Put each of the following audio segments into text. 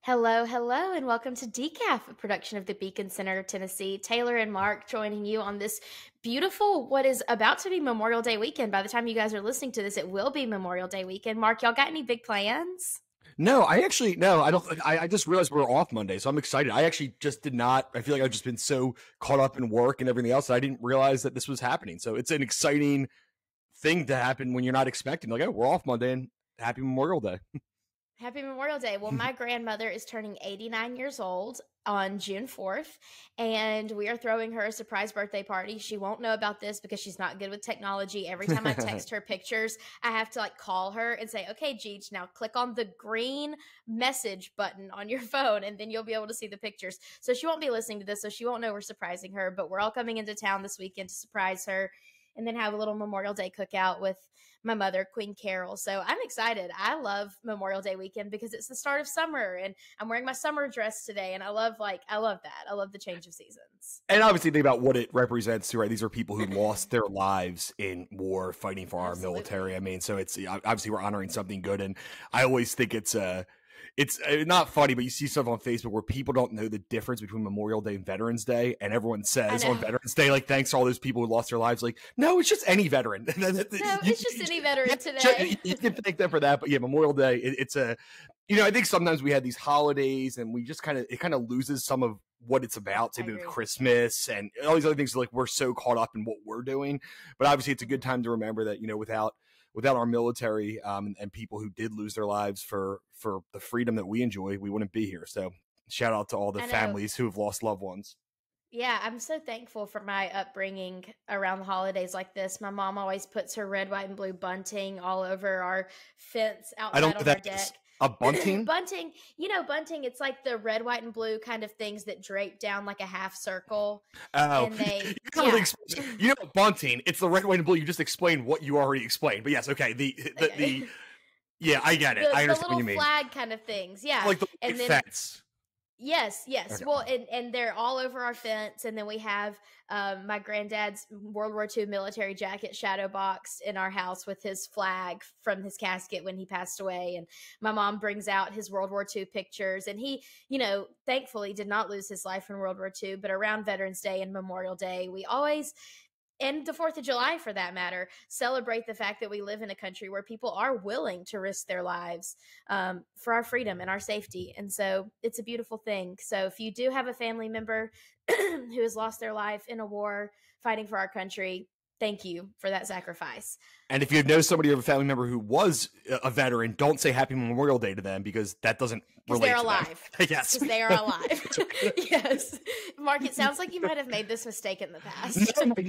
Hello, hello, and welcome to Decaf, a production of the Beacon Center, Tennessee. Taylor and Mark joining you on this beautiful, what is about to be Memorial Day weekend. By the time you guys are listening to this, it will be Memorial Day weekend. Mark, y'all got any big plans? No, I don't. I just realized we're off Monday, so I'm excited. I actually just did not. I feel like I've just been so caught up in work and everything else that I didn't realize that this was happening. So it's an exciting thing to happen when you're not expecting. Like, oh, we're off Monday, and happy Memorial Day. Happy Memorial Day. Well, my grandmother is turning 89 years old on June 4th, and we are throwing her a surprise birthday party. She won't know about this because she's not good with technology. Every time I text her pictures, I have to call her and say, okay, Jeej, now click on the green message button on your phone, and then you'll be able to see the pictures. So she won't be listening to this, so she won't know we're surprising her, but we're all coming into town this weekend to surprise her and then have a little Memorial Day cookout with my mother, Queen Carol. So I'm excited. I love Memorial Day weekend because it's the start of summer and I'm wearing my summer dress today. And I love that. I love the change of seasons. And obviously, think about what it represents too, right? These are people who lost their lives in war fighting for our Absolutely. military. I mean, so it's obviously we're honoring something good, and I always think it's not funny, but you see stuff on Facebook where people don't know the difference between Memorial Day and Veterans Day, and everyone says on Veterans Day, like, thanks to all those people who lost their lives. Like, no, it's just any veteran. No, it's just any veteran today. You can thank them for that, but yeah, Memorial Day, it's a, I think sometimes we had these holidays and we just it kind of loses some of what it's about, say with Christmas and all these other things. Like, we're so caught up in what we're doing, but obviously it's a good time to remember that, without our military and people who did lose their lives for the freedom that we enjoy, we wouldn't be here. So shout out to all the families who have lost loved ones. Yeah, I'm so thankful for my upbringing around the holidays like this. My mom always puts her red, white, and blue bunting all over our fence outside on our deck. A bunting? Bunting, bunting, it's like the red, white, and blue kind of things that drape down like a half circle. Oh, and they, bunting, it's the red, white, and blue. You just explained what you already explained. But yes, okay, yeah, I get it. I understand what you mean. The little flag kind of things, yeah. Like the fence. Yes. Okay. Well, and they're all over our fence, and then we have my granddad's World War II military jacket shadow boxed in our house with his flag from his casket when he passed away, and my mom brings out his World War II pictures, and he, thankfully did not lose his life in World War II, but around Veterans Day and Memorial Day, we always, and the 4th of July for that matter, celebrate the fact that we live in a country where people are willing to risk their lives for our freedom and our safety. And so it's a beautiful thing. So if you do have a family member who has lost their life in a war fighting for our country, thank you for that sacrifice. And if you know somebody or a family member who was a veteran, don't say Happy Memorial Day to them because that doesn't relate they're to alive. Them. Yes. Because they are alive. Yes. Mark, it sounds like you might have made this mistake in the past.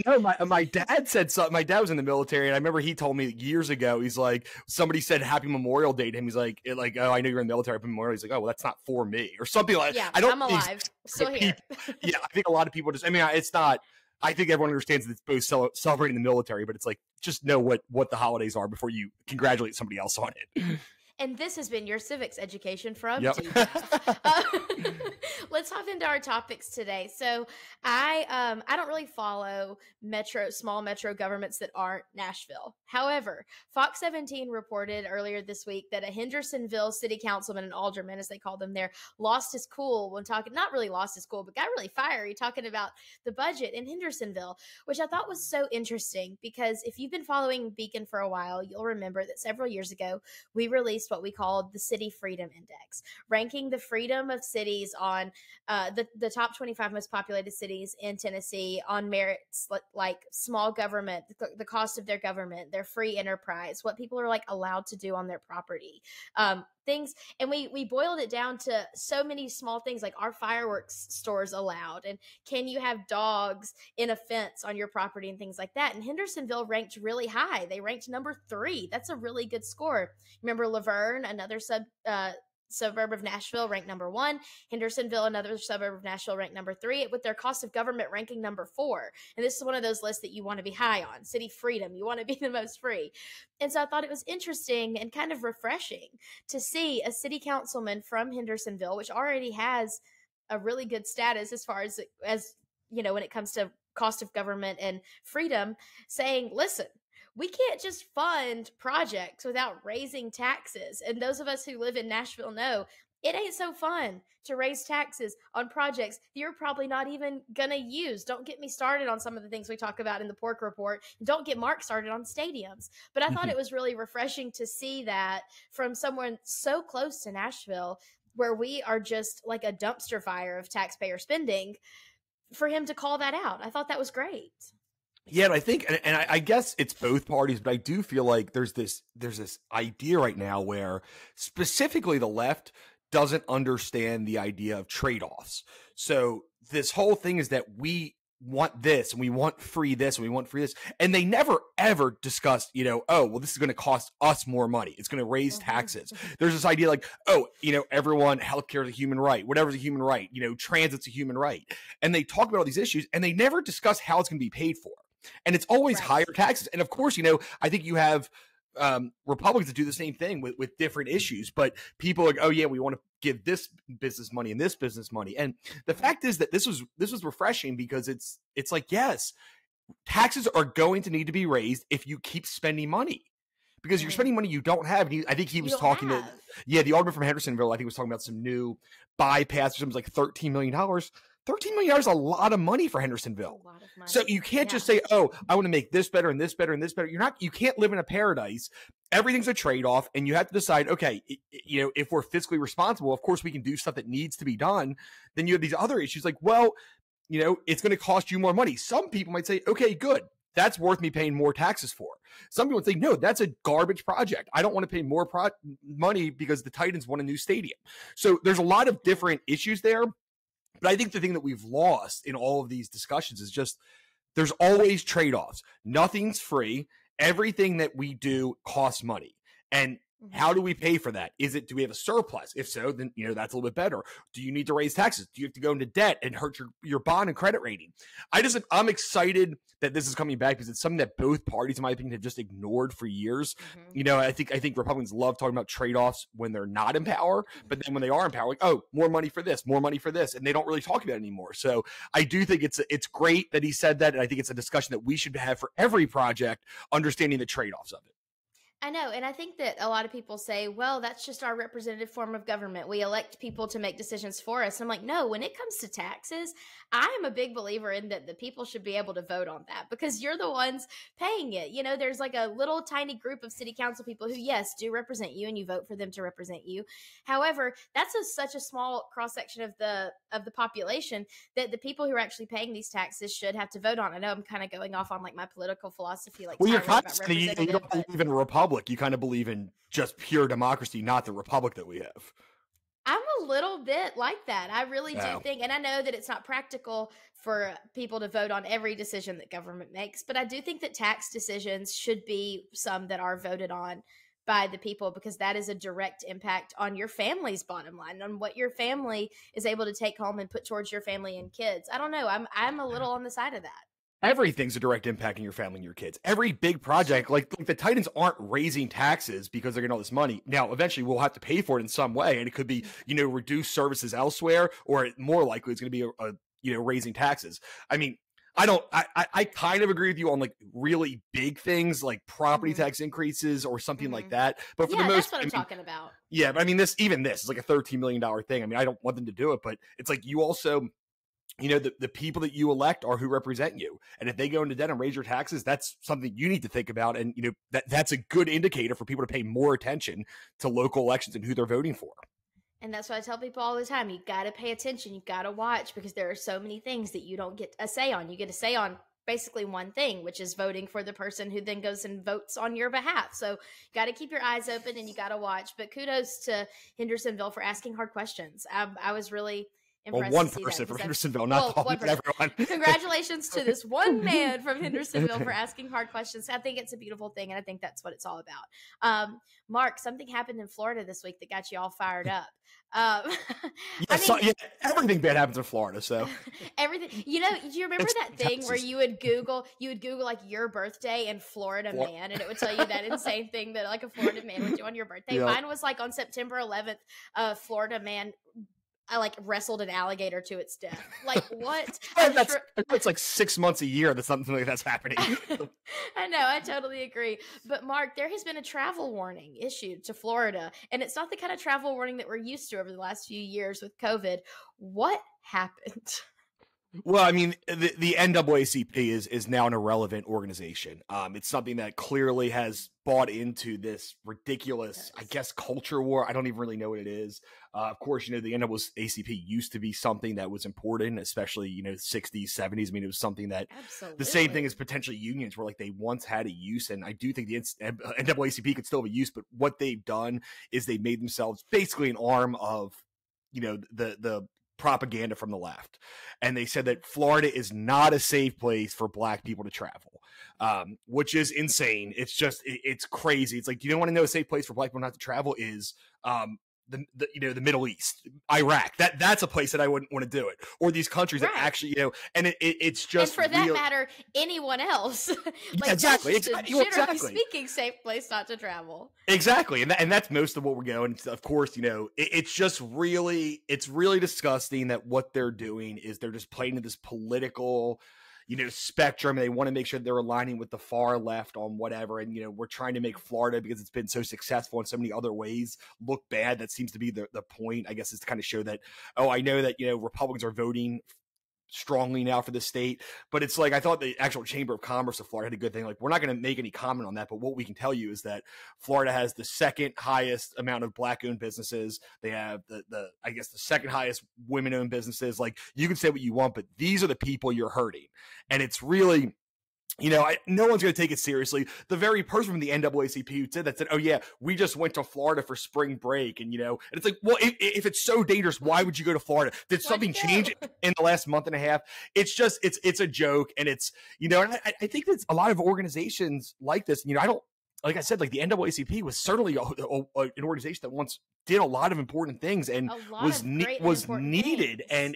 No, my dad said something. My dad was in the military, and I remember he told me years ago, he's like, somebody said Happy Memorial Day to him. He's like, oh, I know you're in the military, Happy Memorial. He's like, oh, well, that's not for me. Or something like that. Yeah, I'm alive. Still here. Yeah, I think a lot of people just, it's not, I think everyone understands that it's both celebrating the military, but it's like, just know what the holidays are before you congratulate somebody else on it. And this has been your civics education from yep. Let's hop into our topics today. So I don't really follow small metro governments that aren't Nashville. However, Fox 17 reported earlier this week that a Hendersonville city councilman and alderman, as they call them there, lost his cool when talking, not really lost his cool, but got really fiery talking about the budget in Hendersonville, which I thought was so interesting because if you've been following Beacon for a while, you'll remember that several years ago, we released what we called the City Freedom Index, ranking the freedom of cities on the top 25 most populated cities in Tennessee on merits like small government, the cost of their government, their free enterprise, what people are allowed to do on their property, things. And we boiled it down to so many small things, like are fireworks stores allowed, and can you have dogs in a fence on your property and things like that. And Hendersonville ranked really high. They ranked number 3. That's a really good score. Remember Laverne, another suburb of Nashville, ranked number 1. Hendersonville, another suburb of Nashville, ranked number 3, with their cost of government ranking number 4. And this is one of those lists that you want to be high on. City freedom, you want to be the most free. And so I thought it was interesting and kind of refreshing to see a city councilman from Hendersonville, which already has a really good status as far as when it comes to cost of government and freedom, saying, listen, we can't just fund projects without raising taxes. And those of us who live in Nashville know It ain't so fun to raise taxes on projects that you're probably not even gonna use. Don't get me started on some of the things we talk about in the pork report. Don't get Mark started on stadiums. But I thought it was really refreshing to see that from someone so close to Nashville, where we are just like a dumpster fire of taxpayer spending, for him to call that out. I thought that was great. Yeah, and I think, and I guess it's both parties, but I do feel like there's this idea right now where specifically the left doesn't understand the idea of trade-offs. So this whole thing is that we want this and we want free this and we want free this. And they never ever discussed, oh, well, this is going to cost us more money. It's going to raise taxes. There's this idea like, oh, everyone, healthcare is a human right, whatever's a human right, transit's a human right. And they talk about all these issues and they never discuss how it's going to be paid for. And it's always higher taxes. And of course, I think you have Republicans that do the same thing with different issues, but people are like, oh yeah, we want to give this business money and this business money. And the fact is that this was refreshing because it's like, yes, taxes are going to need to be raised if you keep spending money because you're spending money you don't have. And I think he was talking to, the alderman from Hendersonville, I think was talking about some new bypass or something like $13 million. $13 million is a lot of money for Hendersonville. A lot of money. So you can't just say, oh, I want to make this better and this better and this better. You can't live in a paradise. Everything's a trade-off. And you have to decide, okay, if we're fiscally responsible, of course we can do stuff that needs to be done. Then you have these other issues like, well, it's going to cost you more money. Some people might say, okay, good. That's worth me paying more taxes for. Some people would say, no, that's a garbage project. I don't want to pay more money because the Titans want a new stadium. So there's a lot of different issues there. But I think the thing that we've lost in all of these discussions is just there's always trade-offs. Nothing's free. Everything that we do costs money. And how do we pay for that? Do we have a surplus? If so, then, that's a little bit better. Do you need to raise taxes? Do you have to go into debt and hurt your bond and credit rating? I'm excited that this is coming back because it's something that both parties, in my opinion, have just ignored for years. I think Republicans love talking about trade-offs when they're not in power, but then when they are in power, like, oh, more money for this, and they don't really talk about it anymore. So I do think it's great that he said that, and I think it's a discussion that we should have for every project, understanding the trade-offs of it. I know. And I think that a lot of people say, well, that's just our representative form of government. We elect people to make decisions for us. I'm like, no, when it comes to taxes, I am a big believer in that the people should be able to vote on that because you're the ones paying it. There's like a little tiny group of city council people who, yes, do represent you and you vote for them to represent you. However, that's such a small cross section of the population that the people who are actually paying these taxes should have to vote on. I know I'm kind of going off on like my political philosophy. Like, well, you're constantly, you don't believe in a republic. You kind of believe in just pure democracy, not the republic that we have. I'm a little bit like that. I really do think, and I know that it's not practical for people to vote on every decision that government makes, but I do think that tax decisions should be some that are voted on by the people because that is a direct impact on your family's bottom line, on what your family is able to take home and put towards your family and kids. I don't know. I'm a little on the side of that. Everything's a direct impact on your family and your kids. Every big project, like the Titans aren't raising taxes because they're getting all this money. Now, eventually we'll have to pay for it in some way. And it could be, reduce services elsewhere, or more likely it's going to be, raising taxes. I mean, I kind of agree with you on like really big things like property tax increases or something like that. But for the most, that's what I'm talking about. Yeah. But I mean, this is like a $13 million thing. I mean, I don't want them to do it, but it's like you also, the people that you elect are who represent you. And if they go into debt and raise your taxes, that's something you need to think about. And, that's a good indicator for people to pay more attention to local elections and who they're voting for. And that's what I tell people all the time. You got to pay attention. You got to watch because there are so many things that you don't get a say on. You get a say on basically one thing, which is voting for the person who then goes and votes on your behalf. So you got to keep your eyes open and you got to watch. But kudos to Hendersonville for asking hard questions. I was really impressed. Well, one person from Hendersonville, not everyone. Congratulations to this one man from Hendersonville for asking hard questions. I think it's a beautiful thing, and I think that's what it's all about. Mark, something happened in Florida this week that got you all fired up. Everything bad happens in Florida. So everything, do you remember that thing where you would Google like your birthday and Florida man, and it would tell you that insane thing that like a Florida man would do on your birthday? Yeah. Mine was like on September 11th, Florida man like wrestled an alligator to its death. Like what? It's like 6 months a year that something like that's happening. I know, I totally agree. But Mark, there has been a travel warning issued to Florida, and it's not the kind of travel warning that we're used to over the last few years with COVID. What happened? Well, I mean, the NAACP is now an irrelevant organization. It's something that clearly has bought into this ridiculous, I guess, culture war. I don't even really know what it is. Of course, the NAACP used to be something that was important, especially, 60s, 70s. I mean, it was something that the same thing as potentially unions were like they once had a use. And I do think the NAACP could still have a use, but what they've done is they made themselves basically an arm of, the propaganda from the left. And they said that Florida is not a safe place for Black people to travel, which is insane. It's just, it's crazy. It's like, you don't want to know a safe place for Black people not to travel is the Middle East, Iraq. That's a place that I wouldn't want to do it. Or these countries that actually, and it's just, and for that matter, anyone else. Like, exactly. Generally speaking, safe place not to travel. Exactly, and that's most of what we're going. Of course, it's just it's really disgusting that what they're doing is they're just playing to this political, spectrum. And they want to make sure they're aligning with the far left on whatever. And, we're trying to make Florida, because it's been so successful in so many other ways, look bad. That seems to be the point, I guess, is to kind of show that, I know that, Republicans are voting strongly now for the state, but it's like, I thought the actual Chamber of Commerce of Florida had a good thing. Like, we're not going to make any comment on that, but what we can tell you is that Florida has the second highest amount of Black owned businesses. They have the second highest women owned businesses. Like, you can say what you want, but these are the people you're hurting. And it's really, no one's going to take it seriously. The very person from the NAACP who said, oh yeah, we just went to Florida for spring break. And, and it's like, well, if it's so dangerous, why would you go to Florida? Did something change in the last month and a half? It's just, it's a joke. And it's, and I think that a lot of organizations like this, like I said, like the NAACP was certainly an organization that once did a lot of important things and was needed. And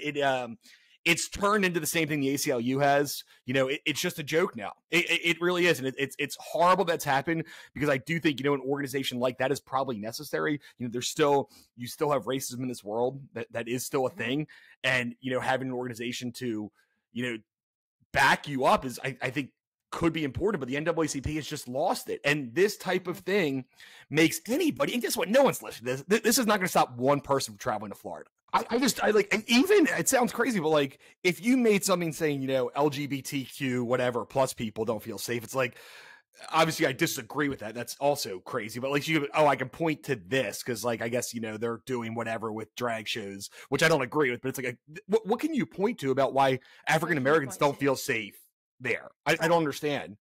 it's turned into the same thing the ACLU has. It's just a joke now. It really is. And it's horrible that's happened, because I do think, an organization like that is probably necessary. You still have racism in this world. That is still a thing. And, having an organization to, back you up is, I think, could be important, but the NAACP has just lost it. And this type of thing makes anybody, and guess what? No one's listening to this. This is not going to stop one person from traveling to Florida. And even, it sounds crazy, but like, if you made something saying, LGBTQ, whatever, plus people don't feel safe, it's like, obviously I disagree with that. That's also crazy, but like, I can point to this, because like, I guess, they're doing whatever with drag shows, which I don't agree with, but it's like, what can you point to about why African Americans don't feel safe there? I don't understand.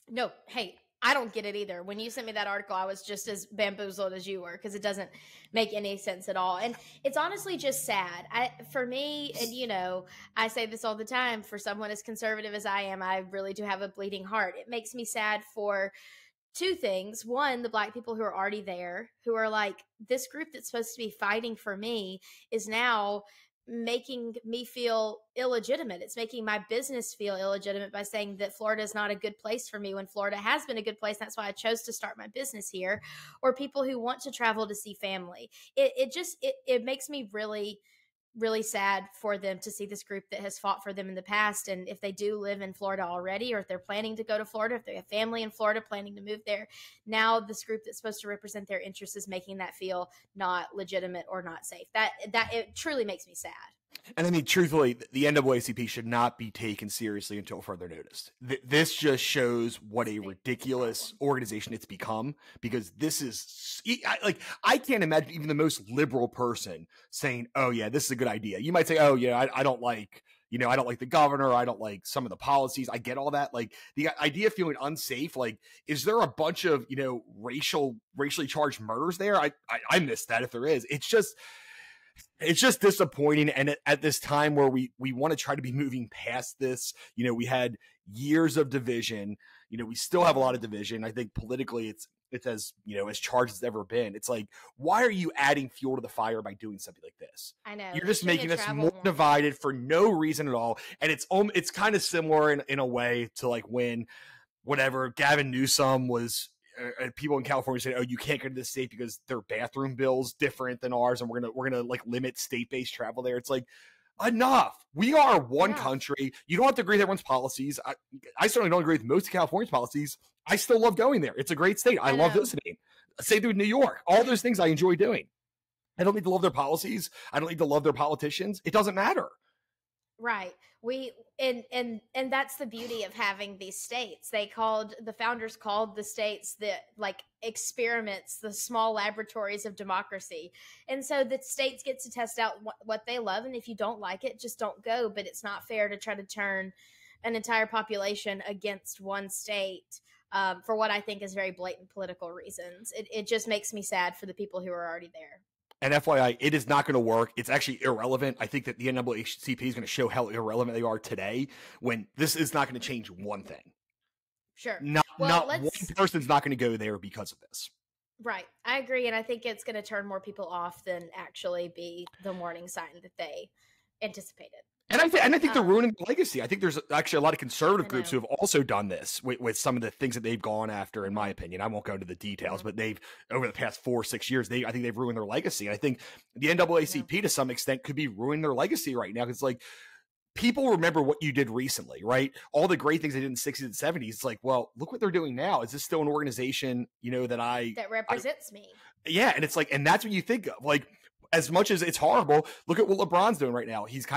No, hey, I don't get it either. When you sent me that article, I was just as bamboozled as you were, because it doesn't make any sense at all. And it's honestly just sad. For me, and I say this all the time, for someone as conservative as I am, I really do have a bleeding heart. It makes me sad for two things. One, the Black people who are already there, who are like, this group that's supposed to be fighting for me is now making me feel illegitimate. It's making my business feel illegitimate by saying that Florida is not a good place for me, when Florida has been a good place. That's why I chose to start my business here. Or people who want to travel to see family. It makes me really, really sad for them to see this group that has fought for them in the past. And if they do live in Florida already, or if they're planning to go to Florida, if they have family in Florida planning to move there, now this group that's supposed to represent their interests is making that feel not legitimate or not safe. That it truly makes me sad. And I mean, truthfully, the NAACP should not be taken seriously until further notice. This just shows what a ridiculous organization it's become, because this is I can't imagine even the most liberal person saying, oh yeah, this is a good idea. You might say, oh yeah, I don't like, I don't like the governor. I don't like some of the policies. I get all that. Like, the idea of feeling unsafe, like, is there a bunch of, racially charged murders there? I missed that if there is. It's just disappointing. And at this time where we want to try to be moving past this, we had years of division, we still have a lot of division. I think politically it's as, as charged as it's ever been. It's like, why are you adding fuel to the fire by doing something like this? I know. You're just making us more divided for no reason at all. And it's kind of similar in a way to like when whatever Gavin Newsom was, people in California say, "Oh, you can't go to this state because their bathroom bill's different than ours, and we're gonna like limit state-based travel there." It's like, enough. We are one country. You don't have to agree with everyone's policies. I certainly don't agree with most of California's policies. I still love going there. It's a great state. I love visiting. Same thing with New York. All those things I enjoy doing. I don't need to love their policies. I don't need to love their politicians. It doesn't matter. Right. And that's the beauty of having these states. The founders called the states the like experiments, the small laboratories of democracy. And so the states get to test out what they love. And if you don't like it, just don't go. But it's not fair to try to turn an entire population against one state for what I think is very blatant political reasons. It just makes me sad for the people who are already there. And FYI, it is not going to work. It's actually irrelevant. I think that the NAACP is going to show how irrelevant they are today when this is not going to change one thing. Sure. Not one person's not going to go there because of this. Right. I agree. And I think it's going to turn more people off than actually be the warning sign that they anticipated. And I think they're ruining the legacy. I think there's actually a lot of conservative groups who have also done this with some of the things that they've gone after, in my opinion. I won't go into the details, but they've, over the past 4 or 6 years, I think they've ruined their legacy. And I think the NAACP to some extent could be ruining their legacy right now. Because like, people remember what you did recently, right? All the great things they did in the 60s and 70s. It's like, well, look what they're doing now. Is this still an organization, that represents me? Yeah. And it's like, and that's what you think of. Like, as much as it's horrible, look at what LeBron's doing right now. He's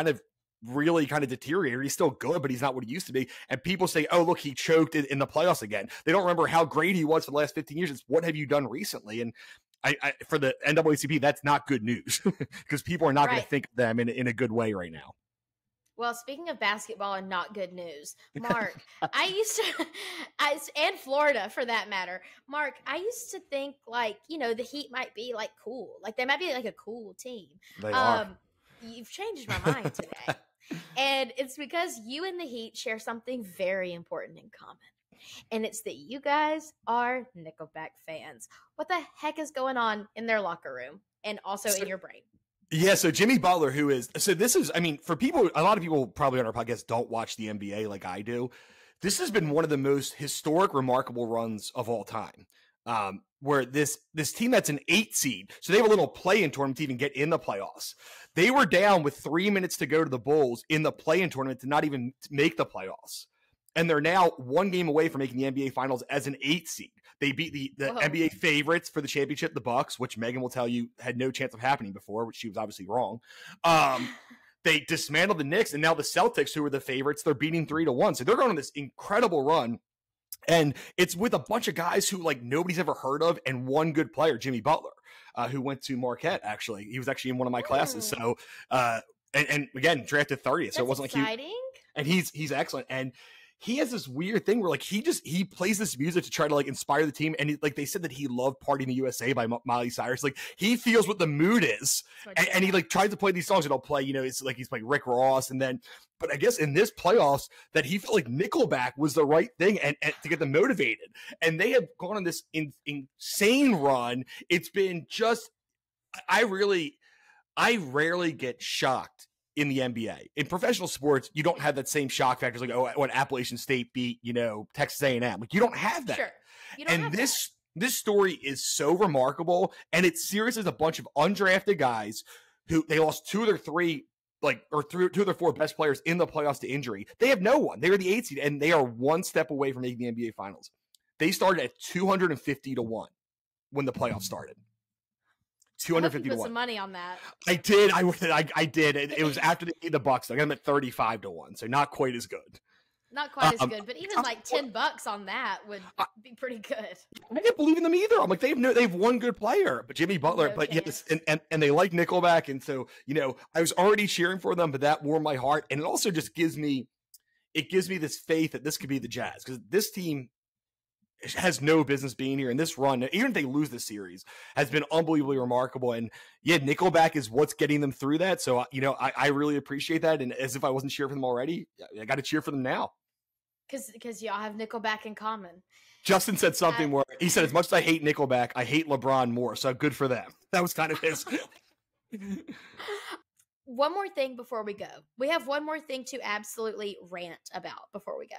really deteriorated. He's still good, but he's not what he used to be. And people say, oh, look, he choked in the playoffs again. They don't remember how great he was for the last 15 years. It's what have you done recently? And I for the NAACP, that's not good news because people are not going to think of them in a good way right now. Well, speaking of basketball and not good news, Mark, and Florida for that matter, Mark, I used to think the Heat might be cool. They might be a cool team. They are. You've changed my mind today. And it's because you and the Heat share something very important in common. And it's that you guys are Nickelback fans. What the heck is going on in their locker room and also in your brain? Yeah, so Jimmy Butler, for people, a lot of people probably on our podcast don't watch the NBA like I do. This has been one of the most historic, remarkable runs of all time. Where this team that's an 8 seed, so they have a little play-in tournament to even get in the playoffs. They were down with 3 minutes to go to the Bulls in the play-in tournament to not even make the playoffs. And they're now 1 game away from making the NBA Finals as an 8 seed. They beat the NBA favorites for the championship, the Bucks, which Megan will tell you had no chance of happening before, which she was obviously wrong. They dismantled the Knicks, and now the Celtics, who were the favorites, they're beating 3-1. So they're going on this incredible run. And it's with a bunch of guys who nobody's ever heard of, and one good player, Jimmy Butler, who went to Marquette. Actually, he was actually in one of my classes. So, and again, drafted 30th. So it wasn't exciting. And he's excellent. And he has this weird thing where he plays this music to try to inspire the team. And they said that he loved "Party in the USA" by Miley Cyrus. He feels what the mood is, and he tries to play these songs. And he'll play, it's he's playing Rick Ross, and then. But I guess in this playoffs that he felt like Nickelback was the right thing and to get them motivated. And they have gone on this insane run. It's been just, I rarely get shocked in the NBA. In professional sports, you don't have that same shock factors when Appalachian State beat, Texas A&M. You don't have that. Sure. And this story is so remarkable. And it's serious as a bunch of undrafted guys who they lost 2 of their 3 2 of their 4 best players in the playoffs to injury. They have no one. They were the 8 seed, and they are 1 step away from making the NBA Finals. They started at 250-1 when the playoffs started. 250 put to 1. Some money on that. I did. I did. It was after they beat the Bucks. I got them at 35-1, so not quite as good. Not quite as good, but even $10 on that would be pretty good. I didn't believe in them either. I'm they've one good player, but Jimmy Butler, yes, and they like Nickelback, and so I was already cheering for them, but that warmed my heart, and it also just gives me this faith that this could be the Jazz, because this team has no business being here, and this run, even if they lose the series, has been unbelievably remarkable. And yeah, Nickelback is what's getting them through that. So I really appreciate that, and as if I wasn't cheering for them already, I got to cheer for them now. Because y'all have Nickelback in common. Justin said something where he said, as much as I hate Nickelback, I hate LeBron more. So good for them. That was kind of his. One more thing before we go. We have one more thing to absolutely rant about before we go.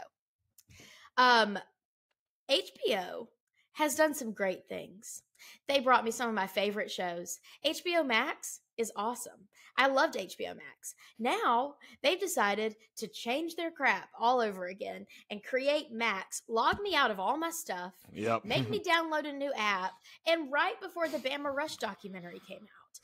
HBO has done some great things. They brought me some of my favorite shows. HBO Max is awesome. I loved HBO Max. Now they've decided to change their crap all over again and create Max, log me out of all my stuff, Yep. make me download a new app, and right before the Bama Rush documentary came out.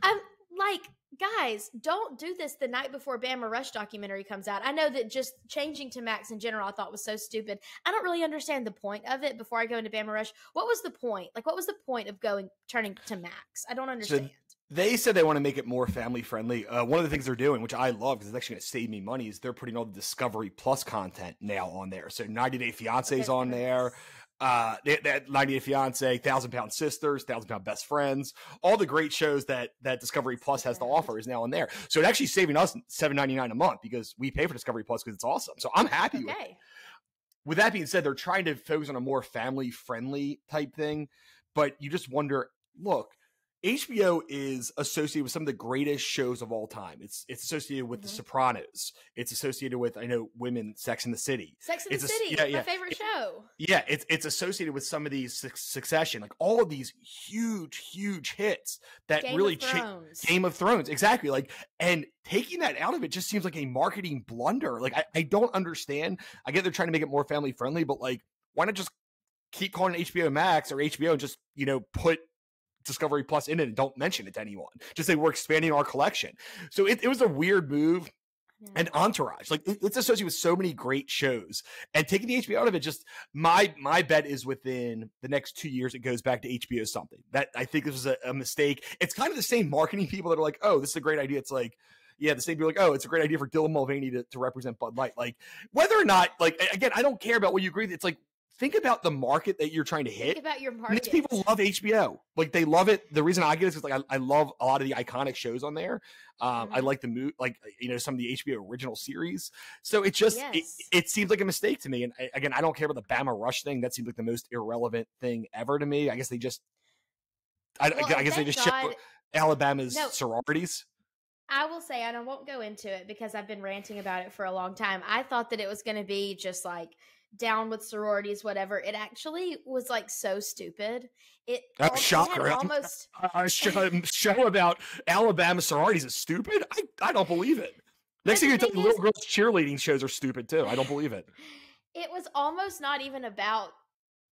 I'm like, guys, don't do this the night before Bama Rush documentary comes out. I know that just changing to Max in general I thought was so stupid. I don't really understand the point of it before I go into Bama Rush. What was the point? Like, what was the point of turning to Max? I don't understand. So they said they want to make it more family friendly. One of the things they're doing, which I love because it's actually going to save me money, is they're putting all the Discovery Plus content now on there. So 90 Day Fiancé is on there. That 90 Day Fiance, 1,000 Pound Sisters, 1,000 Pound Best Friends, all the great shows that Discovery Plus has to offer is now on there. So it's actually saving us $7.99 a month because we pay for Discovery Plus because it's awesome. So I'm happy with it. With that being said, they're trying to focus on a more family friendly type thing, but you just wonder, look, HBO is associated with some of the greatest shows of all time. It's associated with The Sopranos. It's associated with, I know, women, Sex and the City. Sex and the City, my favorite show. Yeah, it's associated with some of these Succession, like all of these huge hits that really changed Game of Thrones. Exactly. Like, and taking that out of it just seems like a marketing blunder. Like, I don't understand. I get they're trying to make it more family friendly, but like, why not just keep calling it HBO Max or HBO and just, put Discovery Plus in it and don't mention it to anyone. Just say we're expanding our collection. So it was a weird move. And Entourage, like it's associated with so many great shows, and taking the HBO out of it, just my bet is within the next 2 years it goes back to HBO something. That I think this was a mistake. It's kind of the same marketing people that are like, oh, this is a great idea. It's like, yeah, the same people are like, oh, it's a great idea for Dylan Mulvaney to represent Bud Light. Like whether or not, like again, I don't care about what you agree with. It's like, think about the market that you're trying to hit. Think about your market. These people love HBO. Like they love it. The reason I get it is because like I love a lot of the iconic shows on there. I like the some of the HBO original series. So it just it seems like a mistake to me. And again, I don't care about the Bama Rush thing. That seems like the most irrelevant thing ever to me. I guess they just show Alabama's sororities. I will say, and I won't go into it because I've been ranting about it for a long time. I thought that it was going to be just like down with sororities, whatever. It actually was like so stupid. Shocker! Almost a show about Alabama sororities is stupid. I don't believe it. Next thing you tell me, little girls cheerleading shows are stupid too. I don't believe it. It was almost not even about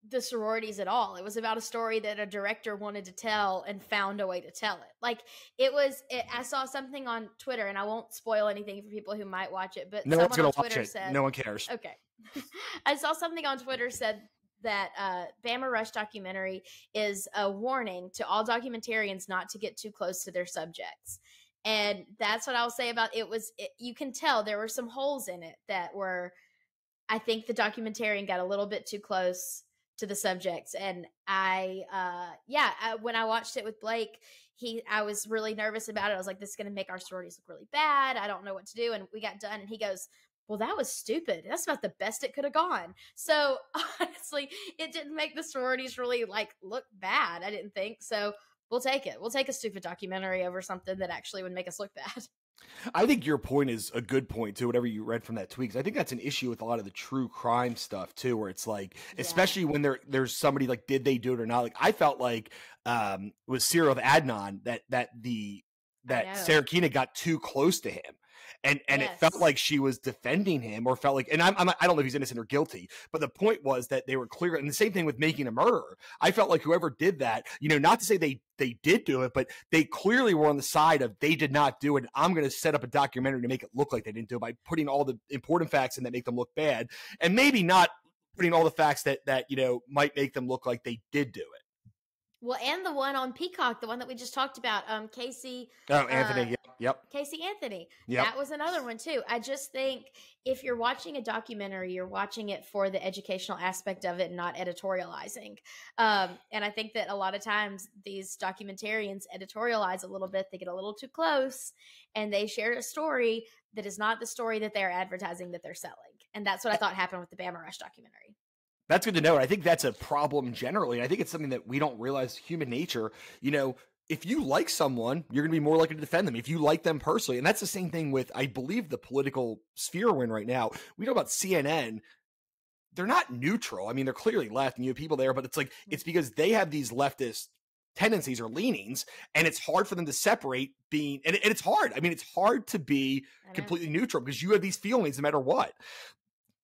the sororities at all. It was about a story that a director wanted to tell and found a way to tell it. Like I saw something on Twitter, and I won't spoil anything for people who might watch it, but no one's gonna watch it. No one cares. Okay. I saw something on Twitter said that Bama Rush documentary is a warning to all documentarians not to get too close to their subjects. And that's what I'll say about it. You can tell there were some holes in it that were, I think the documentarian got a little bit too close to the subjects. And when I watched it with Blake, I was really nervous about it. I was like, this is going to make our sororities look really bad. I don't know what to do. And we got done and he goes, well, that was stupid. That's about the best it could have gone. So honestly, it didn't make the sororities really look bad. I didn't think so. We'll take it. We'll take a stupid documentary over something that actually would make us look bad. I think your point is a good point too, whatever you read from that tweet. I think that's an issue with a lot of the true crime stuff too, where it's like, especially when there's somebody like, did they do it or not? Like I felt like with Cyril of Adnan that Sarah Keena got too close to him. And it felt like she was defending him, or felt like, and I don't know if he's innocent or guilty, but the point was that they were clear. And the same thing with making a murderer. I felt like whoever did that, not to say they did do it, but they clearly were on the side of they did not do it. I'm going to set up a documentary to make it look like they didn't do it by putting all the important facts in that make them look bad, and maybe not putting all the facts that might make them look like they did do it. Well, and the one on Peacock, the one that we just talked about, Casey. Oh, Anthony. Yep. Casey Anthony. Yep. That was another one too. I just think if you're watching a documentary, you're watching it for the educational aspect of it and not editorializing. And I think that a lot of times these documentarians editorialize a little bit. They get a little too close and they share a story that is not the story that they're advertising that they're selling. And that's what I thought happened with the Bama Rush documentary. That's good to know. And I think that's a problem generally. I think it's something that we don't realize, human nature. If you like someone, you're going to be more likely to defend them if you like them personally. And that's the same thing with, I believe, the political sphere we're in right now. We know about CNN. they're not neutral. I mean, they're clearly left, and you have people there, but it's like, it's because they have these leftist tendencies or leanings, and it's hard for them to separate being, and it's hard. I mean, it's hard to be completely neutral because you have these feelings no matter what.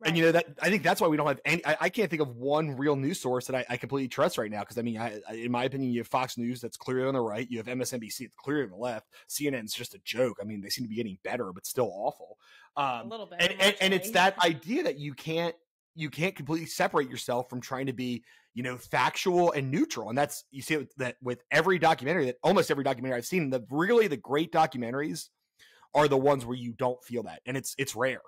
Right. And that I think that's why we don't have any. I can't think of one real news source that I completely trust right now. Because I mean, in my opinion, you have Fox News that's clearly on the right. You have MSNBC that's clearly on the left. CNN's just a joke. I mean, they seem to be getting better, but still awful. A little bit. And it's that idea that you can't completely separate yourself from trying to be, factual and neutral. And that's, you see that with every documentary, that almost every documentary I've seen, the great documentaries are the ones where you don't feel that, and it's rare.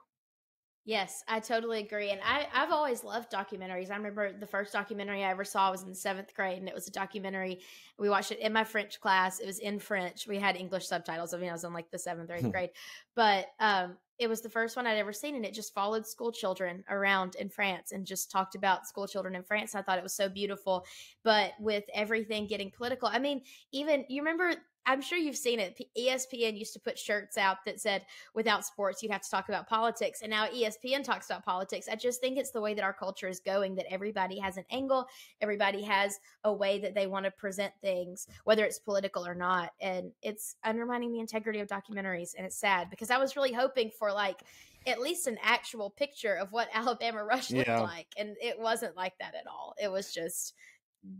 Yes, I totally agree. And I've always loved documentaries. I remember the first documentary I ever saw was in the 7th grade, and it was a documentary. We watched it in my French class. It was in French. We had English subtitles. I mean, I was in like the 7th or 8th grade, but it was the first one I'd ever seen, and it just followed school children around in France and just talked about school children in France. I thought it was so beautiful, but with everything getting political, I mean, even you remember, I'm sure you've seen it. ESPN used to put shirts out that said, without sports, you'd have to talk about politics. And now ESPN talks about politics. I just think it's the way that our culture is going, that everybody has an angle. Everybody has a way that they want to present things, whether it's political or not. And it's undermining the integrity of documentaries. And it's sad because I was really hoping for like at least an actual picture of what Alabama Rush looked like. And it wasn't like that at all. It was just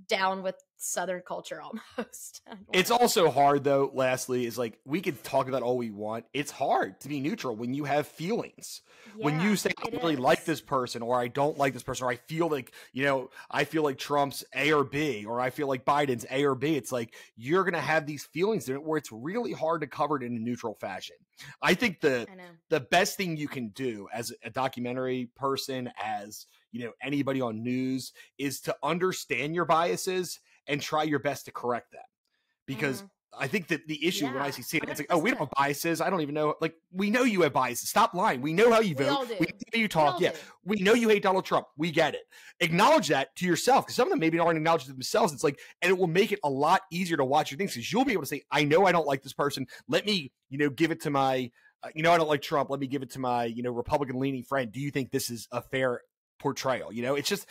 down with Southern culture almost. It's also hard though, lastly, is like, we could talk about all we want. It's hard to be neutral when you have feelings. When you say, I really like this person, or I don't like this person, or I feel like, I feel like Trump's A or B, or I feel like Biden's A or B. It's like, you're going to have these feelings in it where it's really hard to cover it in a neutral fashion. I think the best thing you can do as a documentary person, as anybody on news, is to understand your biases and try your best to correct them. Because I think that the issue when I see CNN, it's like, oh, we don't have biases. I don't even know. Like, we know you have biases. Stop lying. We know how you vote. We know how you talk. We know you hate Donald Trump. We get it. Acknowledge that to yourself, because some of them maybe aren't acknowledged to themselves. It's like, and it will make it a lot easier to watch your things, because you'll be able to say, I know I don't like this person. Let me, give it to my, I don't like Trump. Let me give it to my, Republican leaning friend. Do you think this is a fair portrayal? It's just,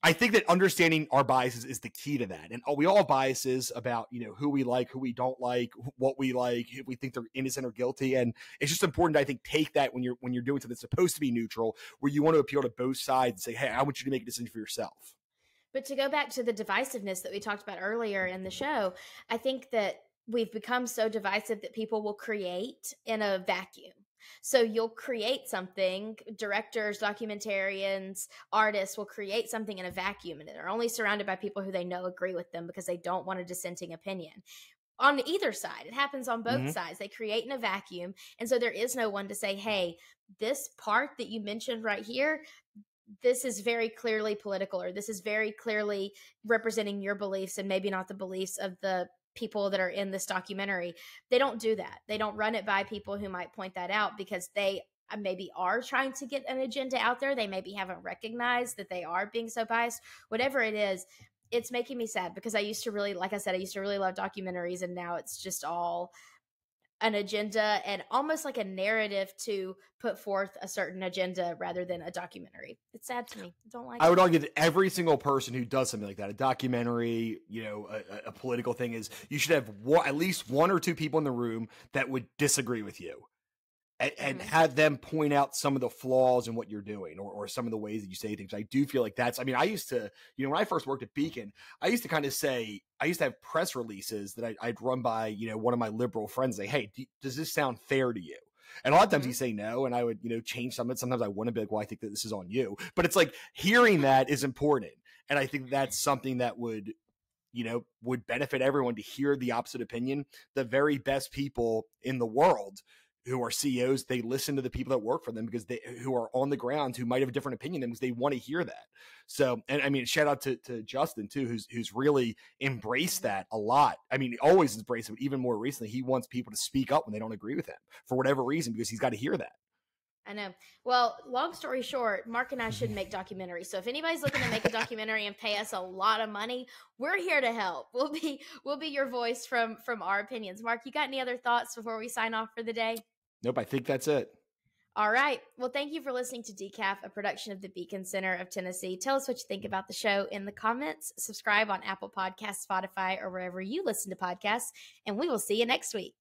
I think that understanding our biases is the key to that. And we all have biases about, who we like, who we don't like, what we like, if we think they're innocent or guilty. And it's just important to, I think, take that when you're doing something that's supposed to be neutral, where you want to appeal to both sides and say, hey, I want you to make a decision for yourself. But to go back to the divisiveness that we talked about earlier in the show, I think that we've become so divisive that people will create in a vacuum. So you'll create something, directors, documentarians, artists will create something in a vacuum, and they're only surrounded by people who they know agree with them because they don't want a dissenting opinion. On either side, it happens on both sides. They create in a vacuum, and so there is no one to say, hey, this part that you mentioned right here, this is very clearly political, or this is very clearly representing your beliefs and maybe not the beliefs of the people that are in this documentary. They don't do that. They don't run it by people who might point that out, because they maybe are trying to get an agenda out there. They maybe haven't recognized that they are being so biased. Whatever it is, it's making me sad, because I used to really, like I said, I used to really love documentaries, and now it's just all an agenda and almost like a narrative to put forth a certain agenda rather than a documentary. It's sad to me. I don't like it. I would argue that every single person who does something like that, a documentary, a political thing, is you should have at least one or two people in the room that would disagree with you. And have them point out some of the flaws in what you're doing, or some of the ways that you say things. I do feel like that's, I mean, I used to, when I first worked at Beacon, I used to kind of say, I used to have press releases that I'd run by, one of my liberal friends, say, hey, does this sound fair to you? And a lot of times he'd say no, and I would, change some of it. Sometimes I wouldn't be like, well, I think that this is on you. But it's like, hearing that is important. And I think that's something that would benefit everyone, to hear the opposite opinion. The very best people in the world who are CEOs, they listen to the people that work for them, because who are on the ground, who might have a different opinion than them, because they want to hear that. So, and I mean, shout out to Justin too, who's really embraced that a lot. I mean, he always embraced it, but even more recently, he wants people to speak up when they don't agree with him for whatever reason, because he's got to hear that. I know. Well, long story short, Mark and I should make documentaries. So if anybody's looking to make a documentary and pay us a lot of money, we're here to help. We'll be your voice from our opinions. Mark, you got any other thoughts before we sign off for the day? Nope, I think that's it. All right. Well, thank you for listening to Decaf, a production of the Beacon Center of Tennessee. Tell us what you think about the show in the comments. Subscribe on Apple Podcasts, Spotify, or wherever you listen to podcasts, and we will see you next week.